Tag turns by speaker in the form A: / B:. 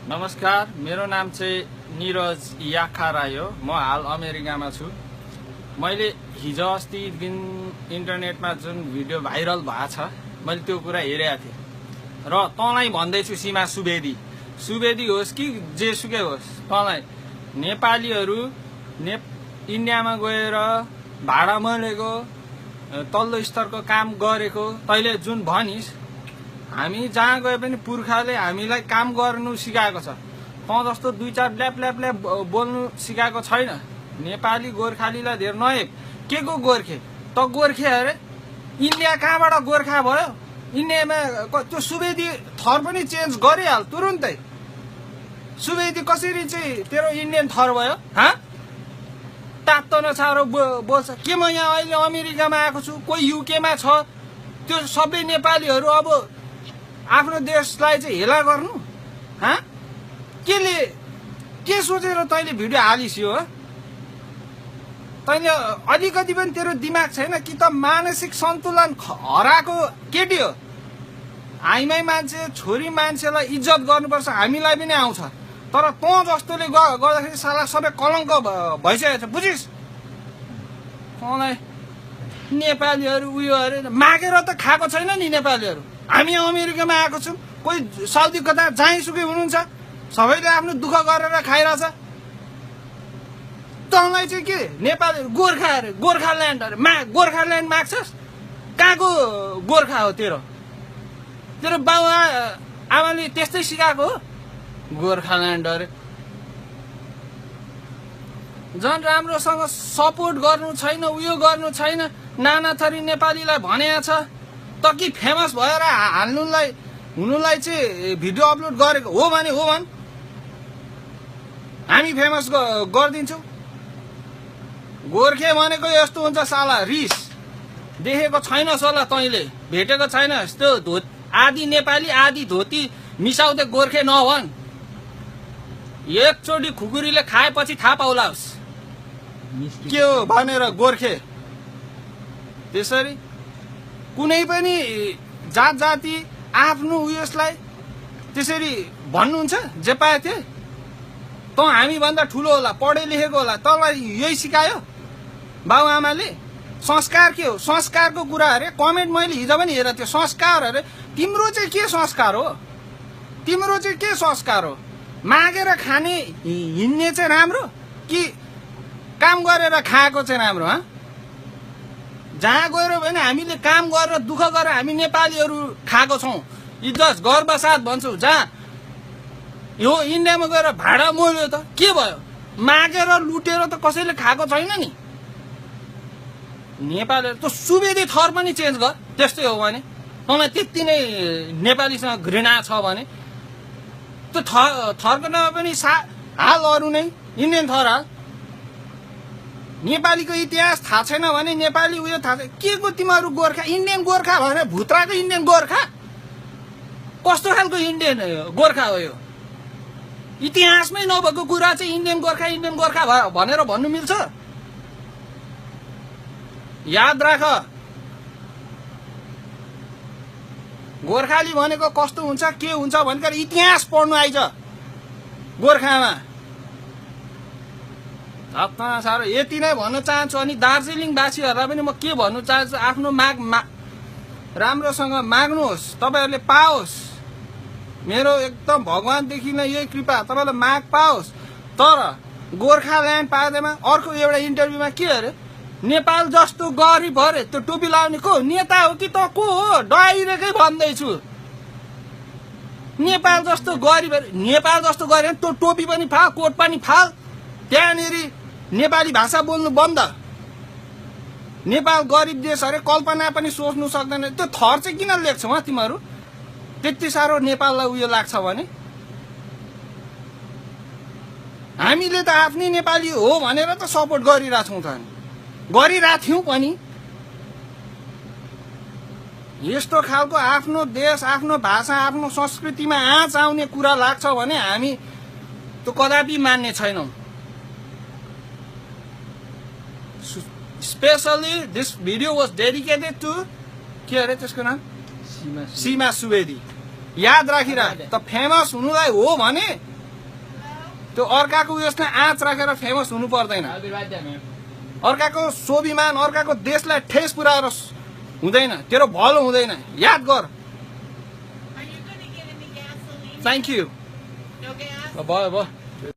A: नमस्कार, मेरो नाम चाहिँ निरज याखा राई हो। म हाल अमेरिकामा छु। मैले हिजो अस्ति दिन इन्टरनेटमा जुन भिडियो भाइरल भएको छ, मैले त्यो कुरा हेरेको थिएँ र तँलाई भन्दैछु सीमा सुवेदी होस् कि जेसुकै होस्, तँलाई नेपालीहरू इन्डियामा गएर भाडा मलेको तल्लो स्तरको काम गरेको तैँले जुन भनिस्, हामी जहाँ गए पनि पुर्खाले हामीलाई काम गर्नु सिकाएको छ। तँ जस्तो दुई चार ल्याप बोल्नु सिकाएको छैन। नेपाली गोर्खालीलाई धेर नहेप। के को गोर्खे? त गोर्खे अरे? इन्डिया कहाँबाट गोर्खा भयो? इन्डियामा त्यो सुवेदी थर पनि चेन्ज गरिहाल तुरुन्तै। सुवेदी कसरी चाहिँ तेरो इन्डियन थर भयो? तातो नछारो बोल्छ। के म यहाँ अहिले अमेरिकामा आएको छु, कोही युकेमा छ, त्यो सबै नेपालीहरू अब आफ्नो देशलाई चाहिँ हेला गर्नु? के सोचेर तैँले भिडियो हालिसियो? तैँले अलिकति पनि तेरो दिमाग छैन कि? त मानसिक सन्तुलन हराएको केटी हो। हामीलाई मान्छे, छोरी मान्छेलाई इज्जत गर्नुपर्छ, हामीलाई पनि आउँछ। तर तँ जस्तोले गर्दाखेरि साला सबै कलङ्क भइसकेको छ, बुझिस्? तँलाई नेपालीहरू उयो अरे मागेर त खाएको छैन नि नेपालीहरू। हामी अमेरिकामा आएको छौँ, कोही साउदी कता जहाँसुकै हुनुहुन्छ, सबैले आफ्नो दुःख गरेर खाइरहेछ। तँलाई चाहिँ के नेपाली गोर्खा अरे, गोर्खाल्यान्ड अरे, गोर्खाल्यान्ड माग्छस्? कहाँको गोर्खा हो तेरो? तेरो बाउ आमाले त्यस्तै सिकाएको हो? गोर्खाल्यान्ड अरे। झन् राम्रोसँग सपोर्ट गर्नु छैन, उयो गर्नु छैन। नाना थरी नेपालीलाई भनेको छ त कि फेमस भएर हुनुलाई चाहिँ भिडियो अपलोड गरेको हो भने हो भन्, हामी फेमस गरिदिन्छौँ। गोर्खे भनेको यस्तो हुन्छ साला, रिस देखेको छैनस् होला तैँले, भेटेको छैनस्। त्यो आधी नेपाली आधी धोती मिसाउँदै गोर्खे नभन्। एकचोटि खुकुरीले खाएपछि थाहा पाउलास् के हो भनेर गोर्खे। त्यसरी कुनै पनि जात जाति आफ्नो उयसलाई त्यसरी भन्नुहुन्छ? जे पाए थिए त हामीभन्दा ठुलो होला, पढे लेखेको होला, तँलाई यही सिकायो बाउ आमाले? संस्कार के हो? संस्कारको कुरा अरे। कमेन्ट मैले हिजो पनि हेरेको थिएँ, संस्कार अरे। तिम्रो चाहिँ के संस्कार हो? तिम्रो चाहिँ के संस्कार हो? मागेर खाने हिँड्ने चाहिँ राम्रो कि काम गरेर खाएको चाहिँ राम्रो? जहाँ गएर भने हामीले काम गरेर दुःख गरेर हामी नेपालीहरू खाएको छौँ, इज्जत गर्व साथ भन्छौँ। जहाँ यो इन्डियामा गएर भाडा मोल्यो त के भयो? मागेर लुटेर त कसैले खाएको छैन नि। नेपालीहरू त सुवेदी थर पनि चेन्ज गर, त्यस्तै हो भने। तँलाई त्यति नै नेपालीसँग घृणा छ भने त्यो थरको नाममा पनि हाल अरू नै इन्डियन थर हाल। नेपालीको इतिहास थाहा छैन भने, नेपाली उयो थाहा छैन के को तिमीहरू गोर्खा? इन्डियन गोर्खा भने भुत्राको इन्डियन गोर्खा? कस्तो खालको इन्डियन गोर्खा हो यो? इतिहासमै नभएको कुरा चाहिँ इन्डियन गोर्खा भनेर भन्नु मिल्छ? याद राख, गोर्खाली भनेको कस्तो हुन्छ के हुन्छ भनेर इतिहास पढ्नु आइज गोर्खामा। साह्रो यति नै भन्न चाहन्छु। अनि दार्जिलिङवासीहरूलाई पनि म के भन्नु चाहन्छु, आफ्नो माग राम्रोसँग माग्नुहोस्, तपाईँहरूले पाओस्। मेरो एकदम भगवानदेखि नै यही कृपा, तपाईँलाई माग पाओस्। तर गोर्खाल्यान्ड पाउँदैमा अर्को एउटा इन्टरभ्यूमा के अरे, नेपाल जस्तो गरिब अरे त्यो टोपी लाउने को नेता हो कि त को हो? डाइरेक्टै भन्दैछु, नेपाल जस्तो गरिब अरे। नेपाल जस्तो गरिब त्यो टोपी पनि फाल, कोट पनि फाल, त्यहाँनिर नेपाली भाषा बोल्नु बन्द। नेपाल गरिब देश अरे, कल्पना पनि सोच्नु सक्दैन। त्यो थर चाहिँ किन लेख्छौ तिमीहरू? त्यति साह्रो नेपाललाई उयो लाग्छ भने? हामीले त आफ्नै नेपाली हो भनेर त सपोर्ट गरिरहेछौँ त, गरिरहेथ्यौँ पनि। यस्तो खालको आफ्नो देश, आफ्नो भाषा, आफ्नो संस्कृतिमा आँच आउने कुरा लाग्छ भने हामी त्यो कदापि मान्ने छैनौँ। Specially this video was dedicated to के अरे त्यसको नाम? सीमा सुवेदी। याद राखिरह, त फेमस हुनुलाई हो भने त्यो अर्काको उयसलाई आँच राखेर फेमस हुनु पर्दैन अर्काको स्वाभिमान अर्काको देशलाई ठेस पुर्याएर हुँदैन तेरो भलो हुँदैन याद गर थ्याङ्क यू भयो भयो